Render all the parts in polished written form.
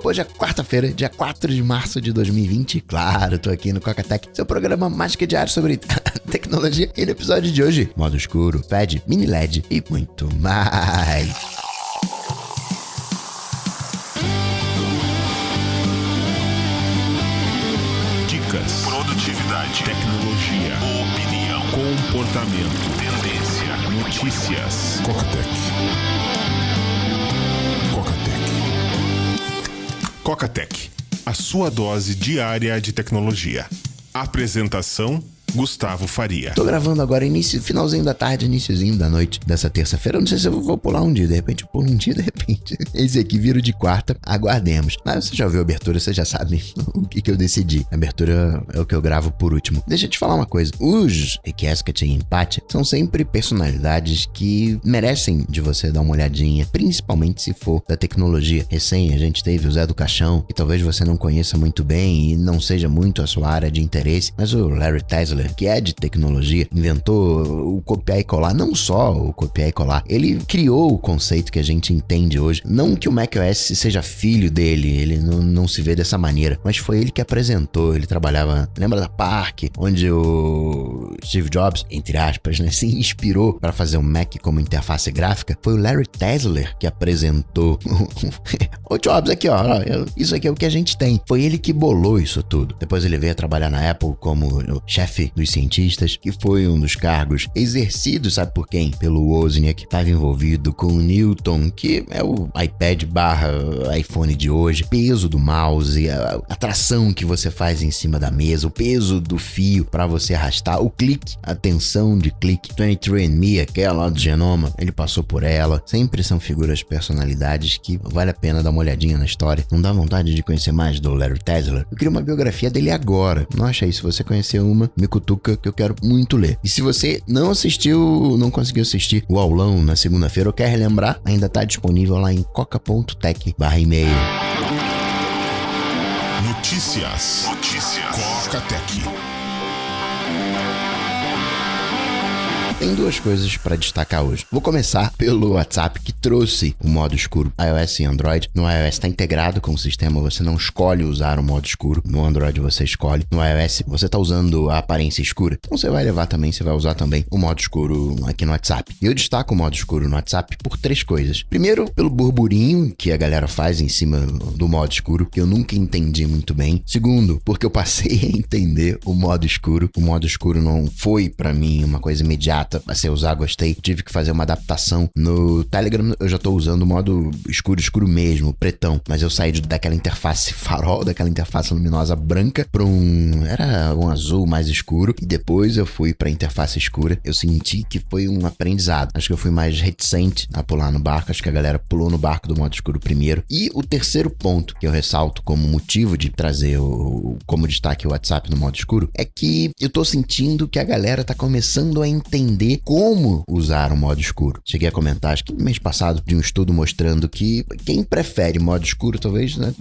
Hoje é quarta-feira, dia 4 de março de 2020. Claro, tô aqui no Coca-Tech, seu programa mais que diário sobre tecnologia. E no episódio de hoje, modo escuro, pad, mini LED e muito mais. Dicas, produtividade, tecnologia, opinião, comportamento, tendência, notícias. Coca-Tech. Coca-Tech, a sua dose diária de tecnologia. Apresentação: Gustavo Faria. Tô gravando agora finalzinho da tarde, iniciozinho da noite dessa terça-feira. Eu não sei se eu vou pular um dia, de repente eu pulo um dia, de repente esse aqui vira de quarta, aguardemos. Mas você já ouviu a abertura, você já sabe o que eu decidi. A abertura é o que eu gravo por último. Deixa eu te falar uma coisa, os Riquescat e Empate são sempre personalidades que merecem de você dar uma olhadinha, principalmente se for da tecnologia. Recém a gente teve o Zé do Caixão, que talvez você não conheça muito bem e não seja muito a sua área de interesse, mas o Larry Tesler, que é de tecnologia, inventou o copiar e colar. Não só o copiar e colar, ele criou o conceito que a gente entende hoje. Não que o macOS seja filho dele, ele não se vê dessa maneira, mas foi ele que apresentou. Ele trabalhava, lembra da Park, onde o Steve Jobs, entre aspas, né, se inspirou para fazer o Mac como interface gráfica. Foi o Larry Tesler que apresentou o Jobs aqui, ó, isso aqui é o que a gente tem. Foi ele que bolou isso tudo. Depois ele veio trabalhar na Apple como o chefe dos cientistas, que foi um dos cargos exercidos, sabe por quem? Pelo Wozniak, que estava envolvido com o Newton, que é o iPad / iPhone de hoje, peso do mouse, a tração que você faz em cima da mesa, o peso do fio para você arrastar, o clique, a tensão de clique, 23andMe, aquela lá do genoma, ele passou por ela. Sempre são figuras, personalidades que vale a pena dar uma olhadinha na história. Não dá vontade de conhecer mais do Larry Tesler? Eu queria uma biografia dele agora. Não achei. Se você conhecer uma, me cutuca que eu quero muito ler. E se você não assistiu, não conseguiu assistir o aulão na segunda-feira ou quer relembrar, ainda tá disponível lá em coca.tech/e-mail. Notícias. Coca-Tech. Tem duas coisas para destacar hoje. Vou começar pelo WhatsApp, que trouxe o modo escuro iOS e Android. No iOS está integrado com o sistema, você não escolhe usar o modo escuro. No Android você escolhe. No iOS você está usando a aparência escura. Então você vai usar também o modo escuro aqui no WhatsApp. E eu destaco o modo escuro no WhatsApp por três coisas. Primeiro, pelo burburinho que a galera faz em cima do modo escuro, que eu nunca entendi muito bem. Segundo, porque eu passei a entender o modo escuro. O modo escuro não foi para mim uma coisa imediata. Passei a usar, gostei. Tive que fazer uma adaptação. No Telegram eu já tô usando o modo escuro mesmo, pretão. Mas eu saí daquela interface farol, daquela interface luminosa branca para era um azul mais escuro. E depois eu fui pra interface escura. Eu senti que foi um aprendizado. Acho que eu fui mais reticente a pular no barco. Acho que a galera pulou no barco do modo escuro primeiro. E o terceiro ponto que eu ressalto como motivo de trazer como destaque o WhatsApp no modo escuro é que eu tô sentindo que a galera tá começando a entender como usar o modo escuro. Cheguei a comentar, acho que no mês passado, de um estudo mostrando que quem prefere modo escuro, talvez, né,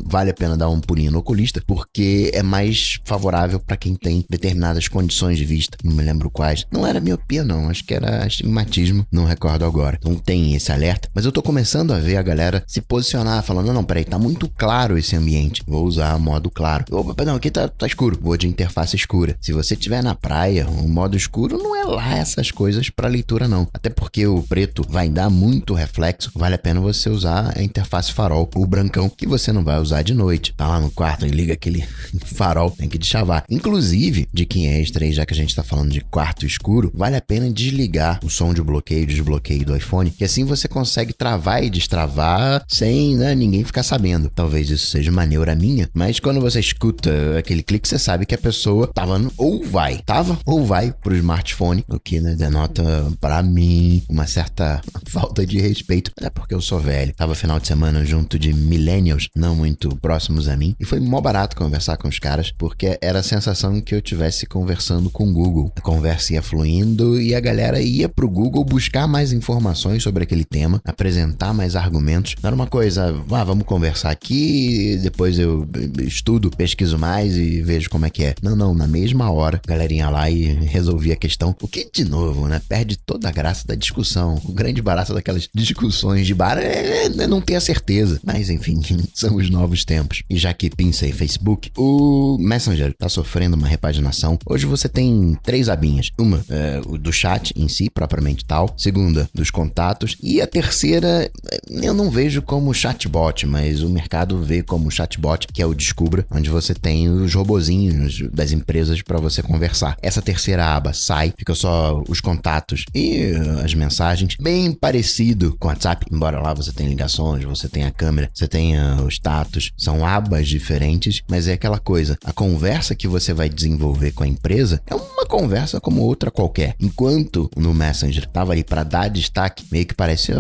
vale a pena dar um pulinho no oculista, porque é mais favorável para quem tem determinadas condições de vista. Não me lembro quais. Não era miopia, não. Acho que era astigmatismo. Não recordo agora. Então tem esse alerta. Mas eu tô começando a ver a galera se posicionar, falando, não, peraí, tá muito claro esse ambiente. Vou usar modo claro. Opa, não, aqui tá escuro. Vou de interface escura. Se você estiver na praia, o modo escuro não é lá essas coisas para leitura, não. Até porque o preto vai dar muito reflexo. Vale a pena você usar a interface farol, o brancão, que você não vai usar de noite. Tá lá no quarto e liga aquele farol, tem que deschavar. Inclusive, de quem é extra aí, já que a gente tá falando de quarto escuro, vale a pena desligar o som de bloqueio e desbloqueio do iPhone, que assim você consegue travar e destravar sem, né, ninguém ficar sabendo. Talvez isso seja uma neura minha, mas quando você escuta aquele clique, você sabe que a pessoa tava ou vai pro smartphone, o que, né, denota pra mim uma certa falta de respeito, até porque eu sou velho. Tava final de semana junto de millennials, não muito próximos a mim, e foi mó barato conversar com os caras, porque era a sensação que eu tivesse conversando com o Google. A conversa ia fluindo e a galera ia pro Google buscar mais informações sobre aquele tema, apresentar mais argumentos. Não era uma coisa, vamos conversar aqui, depois eu estudo, pesquiso mais e vejo como é que é. Não, na mesma hora, a galerinha lá e resolvia a questão. O que de novo, né? Perde toda a graça da discussão. O grande barato daquelas discussões de bar é não ter a certeza. Mas, enfim, são os novos tempos. E já que pinça em Facebook, o Messenger tá sofrendo uma repaginação. Hoje você tem 3 abinhas. Uma o do chat em si, propriamente tal. Segunda, dos contatos. E a terceira, eu não vejo como chatbot, mas o mercado vê como chatbot, que é o Descubra, onde você tem os robozinhos das empresas para você conversar. Essa terceira aba sai, fica só os contatos e as mensagens, bem parecido com o WhatsApp, embora lá você tenha ligações, você tenha a câmera, você tenha o status, são abas diferentes, mas é aquela coisa, a conversa que você vai desenvolver com a empresa é uma conversa como outra qualquer. Enquanto no Messenger tava ali para dar destaque, meio que parece,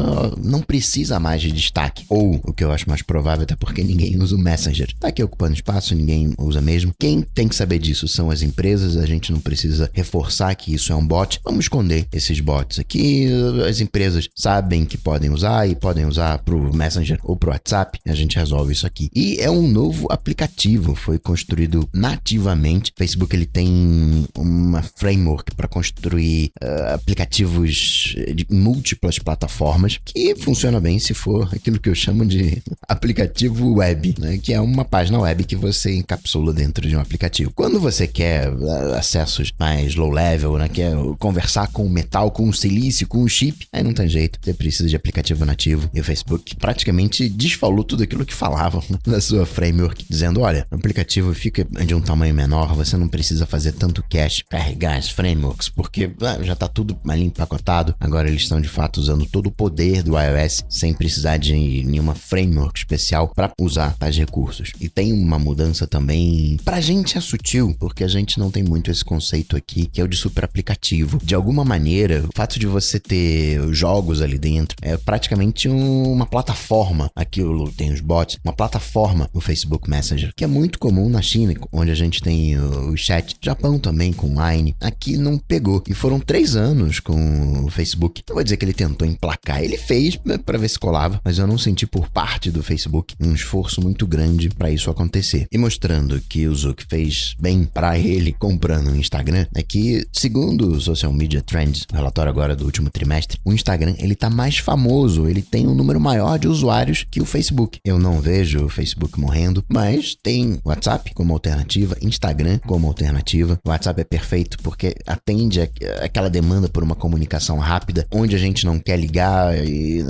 não precisa mais de destaque. Ou, o que eu acho mais provável, até porque ninguém usa o Messenger. Tá aqui ocupando espaço, ninguém usa mesmo. Quem tem que saber disso são as empresas, a gente não precisa reforçar que isso é um bot. Vamos esconder esses bots aqui. As empresas sabem que podem usar e podem usar pro Messenger ou pro WhatsApp. A gente resolve isso aqui. E é um novo aplicativo, foi construído nativamente. O Facebook, ele tem uma framework para construir aplicativos de múltiplas plataformas, que funciona bem se for aquilo que eu chamo de aplicativo web, né? Que é uma página web que você encapsula dentro de um aplicativo. Quando você quer acessos mais low level, né? Quer conversar com o metal, com o silício, com o chip, aí não tem jeito, você precisa de aplicativo nativo. E o Facebook praticamente desfalou tudo aquilo que falavam na sua framework, dizendo, olha, o aplicativo fica de um tamanho menor, você não precisa fazer tanto cache, carregar as frameworks, porque já tá tudo ali empacotado. Agora eles estão de fato usando todo o poder do iOS sem precisar de nenhuma framework especial para usar tais recursos. E tem uma mudança também, pra gente é sutil, porque a gente não tem muito esse conceito aqui, que é o de super aplicativo. De alguma maneira, o fato de você ter jogos ali dentro é praticamente uma plataforma. Aquilo tem os bots, uma plataforma no Facebook Messenger, que é muito comum na China, onde a gente tem o chat. Japão também com Line. Aqui não pegou. E foram 3 anos com o Facebook. Não vou dizer que ele tentou emplacar, ele fez para ver se colava, mas eu não senti por parte do Facebook um esforço muito grande para isso acontecer. E mostrando que o Zuck fez bem para ele comprando o Instagram, é que, segundo o Social Media Trends, o relatório agora do último trimestre, o Instagram, ele tá mais famoso, ele tem um número maior de usuários que o Facebook. Eu não vejo o Facebook morrendo, mas tem WhatsApp como alternativa, Instagram como alternativa. O WhatsApp é perfeito porque atende aquela demanda por uma comunicação rápida, onde a gente não quer ligar,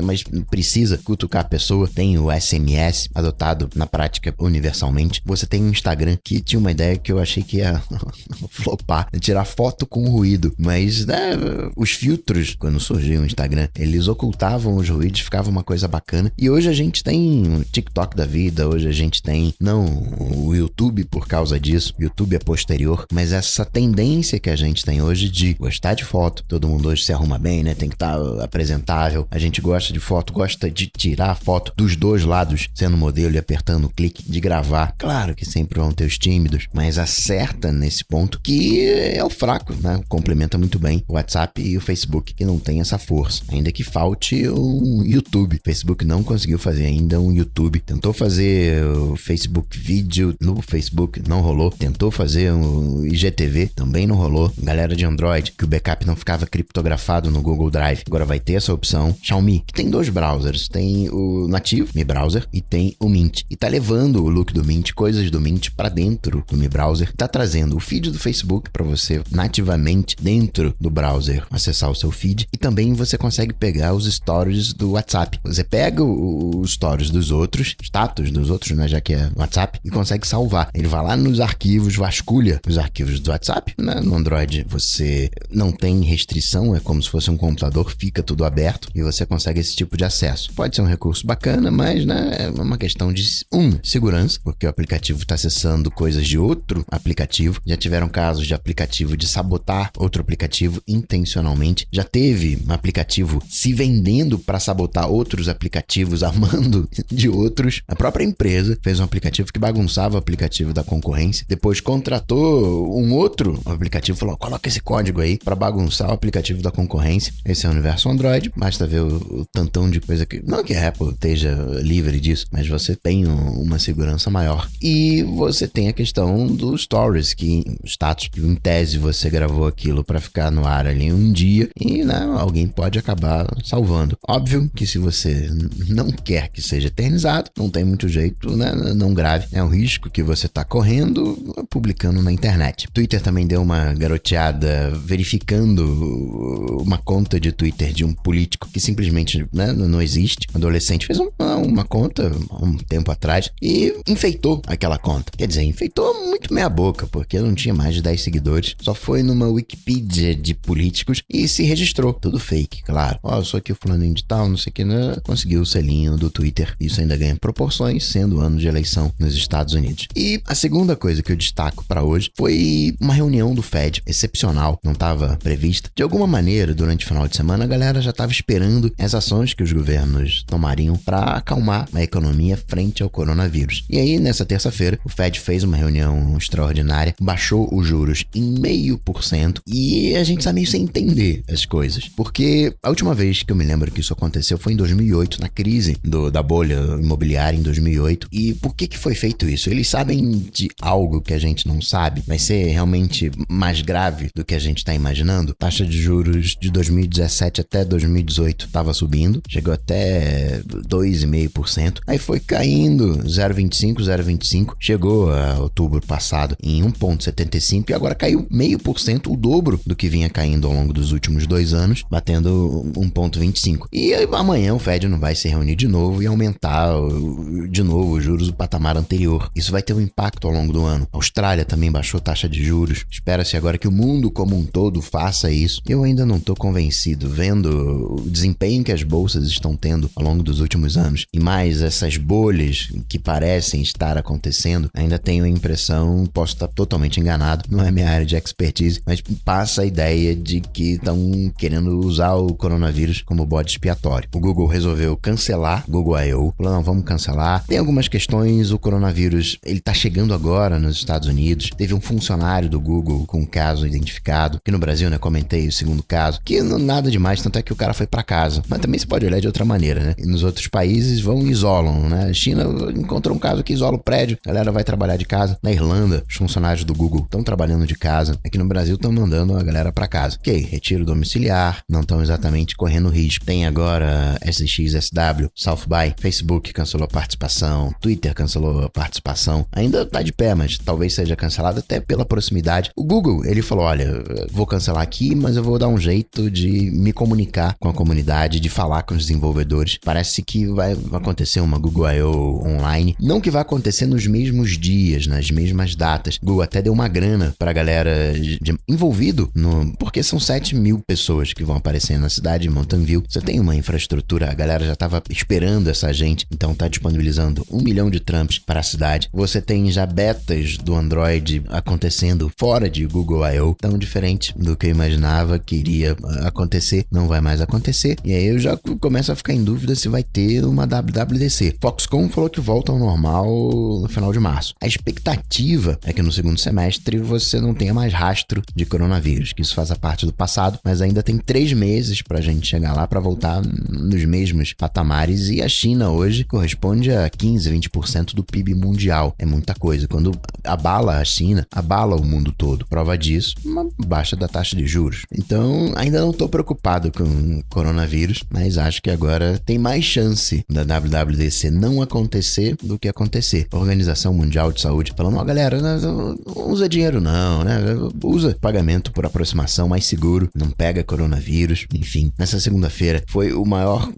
mas precisa cutucar a pessoa. Tem o SMS adotado na prática universalmente. Você tem um Instagram que tinha uma ideia que eu achei que ia flopar, tirar foto com ruído, mas os filtros, quando surgiu o Instagram, eles ocultavam os ruídos, ficava uma coisa bacana. E hoje a gente tem o TikTok da vida, hoje a gente tem, não o YouTube por causa disso, o YouTube é posterior, mas essa tendência que a gente tem hoje de gostar de foto, todo mundo hoje se arruma bem, né? Tem que estar apresentável, a gente gosta de foto, gosta de tirar foto dos dois lados, sendo modelo e apertando o clique, de gravar. Claro que sempre vão ter os tímidos, mas acerta nesse ponto que é o fraco, né? Complementa muito bem o WhatsApp e o Facebook, que não tem essa força, ainda que falte um YouTube. O Facebook não conseguiu fazer ainda um YouTube, tentou fazer o Facebook Vídeo no Facebook, não rolou, tentou fazer um IGTV, também não rolou. Galera de Android, que o backup não ficava criptografado no Google Drive, agora vai ter essa opção. Xiaomi, que tem 2 browsers, tem o nativo, Mi Browser, e tem o Mint, e tá levando o look do Mint, coisas do Mint pra dentro do Mi Browser, tá trazendo o feed do Facebook pra você nativamente dentro do browser acessar o seu feed, e também você consegue pegar os stories do WhatsApp. Você pega os stories dos outros, status dos outros, né, já que é WhatsApp, e consegue salvar. Ele vai lá nos arquivos, vasculha os arquivos do WhatsApp, né? No Android você não tem restrição, é como se fosse um computador, fica tudo aberto e você consegue esse tipo de acesso. Pode ser um recurso bacana, mas, né, é uma questão de segurança, porque o aplicativo está acessando coisas de outro aplicativo. Já tiveram casos de aplicativo de sabotar outro aplicativo intencionalmente. Já teve um aplicativo se vendendo para sabotar outros aplicativos, amando de outros. A própria empresa fez um aplicativo que bagunçava o aplicativo da concorrência, depois contratou um outro aplicativo, falou, coloca esse código aí para bagunçar o aplicativo da concorrência. Esse é o universo Android, basta ver o tantão de coisa que, não que a Apple esteja livre disso, mas você tem uma segurança maior. E você tem a questão dos stories, que status, que em tese você gravou aquilo para ficar ficar no ar ali um dia e, né, alguém pode acabar salvando. Óbvio que se você não quer que seja eternizado, não tem muito jeito, né, não grave. É um risco que você tá correndo publicando na internet. Twitter também deu uma garoteada verificando uma conta de Twitter de um político que simplesmente, né, não existe. Um adolescente fez uma conta há um tempo atrás e enfeitou aquela conta. Quer dizer, enfeitou muito meia boca, porque não tinha mais de 10 seguidores. Só foi numa Wikipedia de políticos e se registrou. Tudo fake, claro. Eu sou aqui o fulaninho de tal, não sei o que, né? Conseguiu o selinho do Twitter. Isso ainda ganha proporções, sendo ano de eleição nos Estados Unidos. E a segunda coisa que eu destaco para hoje foi uma reunião do Fed, excepcional, não estava prevista. De alguma maneira, durante o final de semana, a galera já estava esperando as ações que os governos tomariam para acalmar a economia frente ao coronavírus. E aí, nessa terça-feira, o Fed fez uma reunião extraordinária, baixou os juros em 0,5% e a gente tá meio sem entender as coisas. Porque a última vez que eu me lembro que isso aconteceu foi em 2008, na crise da bolha imobiliária em 2008. E por que foi feito isso? Eles sabem de algo que a gente não sabe? Vai ser realmente mais grave do que a gente tá imaginando? Taxa de juros de 2017 até 2018 estava subindo, chegou até 2,5%. Aí foi caindo 0,25, chegou a outubro passado em 1,75 e agora caiu 0,5%, o dobro do que vinha caindo ao longo dos últimos 2 anos, batendo 1,25. E amanhã o Fed não vai se reunir de novo e aumentar de novo os juros do patamar anterior. Isso vai ter um impacto ao longo do ano. A Austrália também baixou taxa de juros. Espera-se agora que o mundo como um todo faça isso. Eu ainda não estou convencido, vendo o desempenho que as bolsas estão tendo ao longo dos últimos anos e mais essas bolhas que parecem estar acontecendo, ainda tenho a impressão, posso estar totalmente enganado, não é minha área de expertise, mas passa a ideia de que estão querendo usar o coronavírus como bode expiatório. O Google resolveu cancelar Google I.O. Falou, não, vamos cancelar. Tem algumas questões, o coronavírus, ele tá chegando agora nos Estados Unidos. Teve um funcionário do Google com um caso identificado, que no Brasil, né, comentei o segundo caso, que nada demais, tanto é que o cara foi pra casa. Mas também se pode olhar de outra maneira, né? E nos outros países vão e isolam, né? A China encontrou um caso que isola o prédio, a galera vai trabalhar de casa. Na Irlanda, os funcionários do Google estão trabalhando de casa. Aqui no Brasil estão mandando a galera pra casa. Ok, retiro domiciliar, não estão exatamente correndo risco. Tem agora SXSW, South by, Facebook cancelou a participação, Twitter cancelou a participação. Ainda tá de pé, mas talvez seja cancelado até pela proximidade. O Google, ele falou, olha, vou cancelar aqui, mas eu vou dar um jeito de me comunicar com a comunidade, de falar com os desenvolvedores. Parece que vai acontecer uma Google I.O. online. Não que vai acontecer nos mesmos dias, nas mesmas datas. O Google até deu uma grana pra galera envolvido porque são 7 mil pessoas que vão aparecer na cidade de Mountain View. Você tem uma infraestrutura, a galera já tava esperando essa gente, então tá disponibilizando 1 milhão de Trumps para a cidade. Você tem já betas do Android acontecendo fora de Google I.O. Tão diferente do que eu imaginava que iria acontecer, não vai mais acontecer. E aí eu já começo a ficar em dúvida se vai ter uma WWDC. Foxconn falou que volta ao normal no final de março. A expectativa é que no segundo semestre você não tenha mais rastro de coronavírus, que isso faça parte do passado, mas ainda tem 3 meses pra gente chegar lá pra voltar nos mesmos patamares, e a China hoje corresponde a 15-20% do PIB mundial. É muita coisa. Quando abala a China, abala o mundo todo. Prova disso, uma baixa da taxa de juros. Então, ainda não tô preocupado com o coronavírus, mas acho que agora tem mais chance da WWDC não acontecer do que acontecer. A Organização Mundial de Saúde falando, ó, galera, não usa dinheiro não, né? Usa pagamento por aproximação mais seguro, não pega coronavírus, enfim. Nessa segunda-feira foi o maior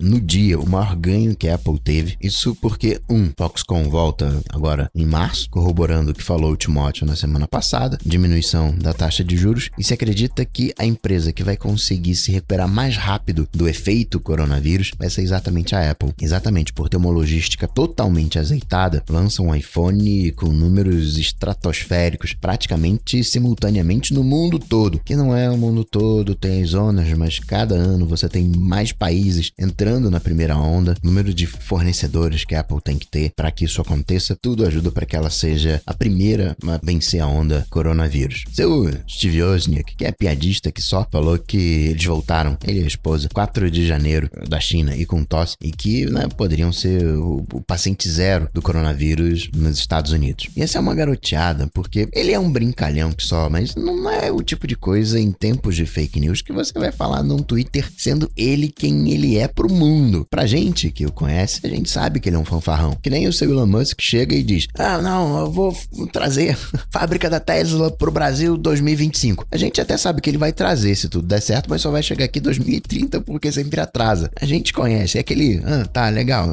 ganho que a Apple teve. Isso porque, Foxconn volta agora em março, corroborando o que falou o Timóteo na semana passada, diminuição da taxa de juros, e se acredita que a empresa que vai conseguir se recuperar mais rápido do efeito coronavírus vai ser exatamente a Apple. Exatamente por ter uma logística totalmente azeitada, lança um iPhone com números estratosféricos praticamente simultaneamente no mundo todo, que não é o mundo todo, tem as zonas, mas cada ano você tem mais países entrando na primeira onda, número de fornecedores que a Apple tem que ter para que isso aconteça, tudo ajuda para que ela seja a primeira a vencer a onda coronavírus. Seu Steve Wozniak, que é piadista que só, falou que eles voltaram, ele e a esposa, 4 de janeiro da China e com tosse, e que, né, poderiam ser o paciente zero do coronavírus nos Estados Unidos. E essa é uma garoteada, porque ele é um brincalhão que só, mas não é o tipo de coisa coisa em tempos de fake news que você vai falar num Twitter sendo ele quem ele é pro mundo. Pra gente que o conhece, a gente sabe que ele é um fanfarrão. Que nem o seu Elon Musk chega e diz: não, eu vou trazer fábrica da Tesla pro Brasil 2025. A gente até sabe que ele vai trazer se tudo der certo, mas só vai chegar aqui 2030 porque sempre atrasa. A gente conhece, é aquele, tá, legal,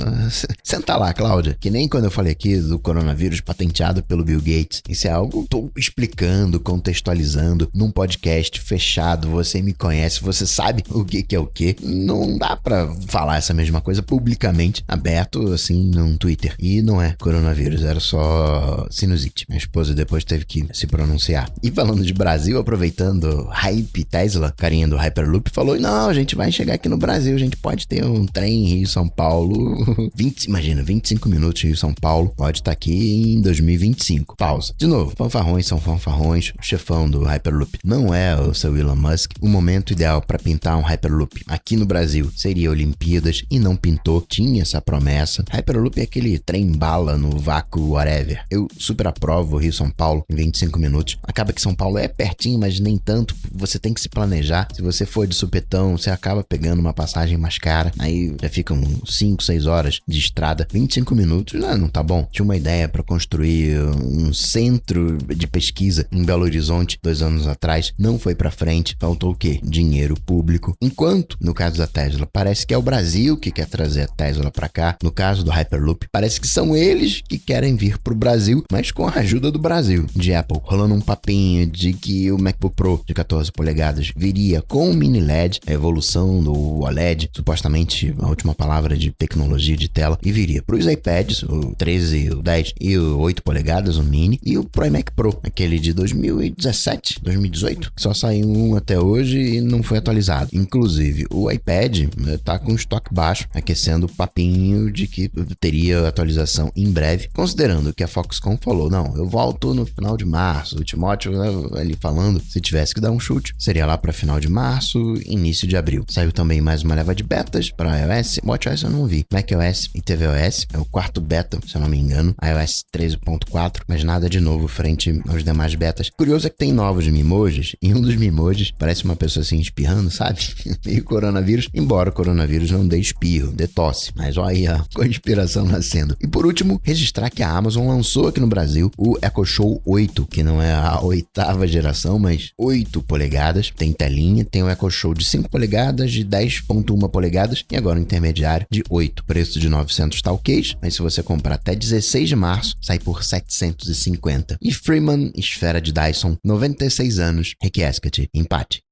senta lá, Cláudia. Que nem quando eu falei aqui do coronavírus patenteado pelo Bill Gates. Isso é algo que eu tô explicando, contextualizando num podcast fechado. Você me conhece, você sabe o que é o que. Não dá pra falar essa mesma coisa publicamente, aberto assim num Twitter. E não é coronavírus, era só sinusite. Minha esposa depois teve que se pronunciar. E falando de Brasil, aproveitando hype Tesla, carinha do Hyperloop falou: não, a gente vai chegar aqui no Brasil, a gente pode ter um trem Rio-São Paulo, 25 minutos Rio-São Paulo, pode estar aqui em 2025. Pausa. De novo, fanfarrões são fanfarrões, o chefão do Hyperloop não é o seu Elon Musk. O momento ideal para pintar um Hyperloop aqui no Brasil seria Olimpíadas e não pintou, tinha essa promessa. Hyperloop é aquele trem bala no vácuo whatever. Eu super aprovo o Rio-São Paulo em 25 minutos. Acaba que São Paulo é pertinho, mas nem tanto. Você tem que se planejar. Se você for de supetão, você acaba pegando uma passagem mais cara. Aí já ficam 5, 6 horas de estrada. 25 minutos, não tá bom. Tinha uma ideia para construir um centro de pesquisa em Belo Horizonte 2 anos atrás. Não foi pra frente. Faltou o quê? Dinheiro público. Enquanto, no caso da Tesla, parece que é o Brasil que quer trazer a Tesla pra cá. No caso do Hyperloop, parece que são eles que querem vir pro Brasil, mas com a ajuda do Brasil. De Apple, rolando um papinho de que o MacBook Pro de 14 polegadas viria com o mini LED, a evolução do OLED, supostamente a última palavra de tecnologia de tela, e viria pros iPads, o 13, o 10 e o 8 polegadas, o mini, e o Pro iMac Pro, aquele de 2017, 2018, que só saiu um até hoje e não foi atualizado. Inclusive, o iPad tá com estoque baixo, aquecendo o papinho de que teria atualização em breve, considerando que a Foxconn falou: não, eu volto no final de março. O Timóteo ali falando, se tivesse que dar um chute, seria lá para final de março, início de abril. Saiu também mais uma leva de betas para iOS, WatchOS eu não vi, macOS e tvOS, é o quarto beta, se eu não me engano, iOS 13.4, mas nada de novo frente aos demais betas. Curioso é que tem novos mimojis, e um dos mimojis parece uma pessoa assim espirrando, sabe? Meio coronavírus, embora o coronavírus não dê espirro, dê tosse, mas olha aí a conspiração nascendo. E por último, registrar que a Amazon lançou aqui no Brasil o Echo Show 8, que não é a 8ª geração, mas 8 polegadas, tem telinha, tem o Echo Show de 5 polegadas, de 10.1 polegadas e agora o intermediário de 8. Preço de 900 tá ok, mas se você comprar até 16 de março, sai por 750. E Freeman, esfera de Dyson, 96 anos, Requiescat, empate.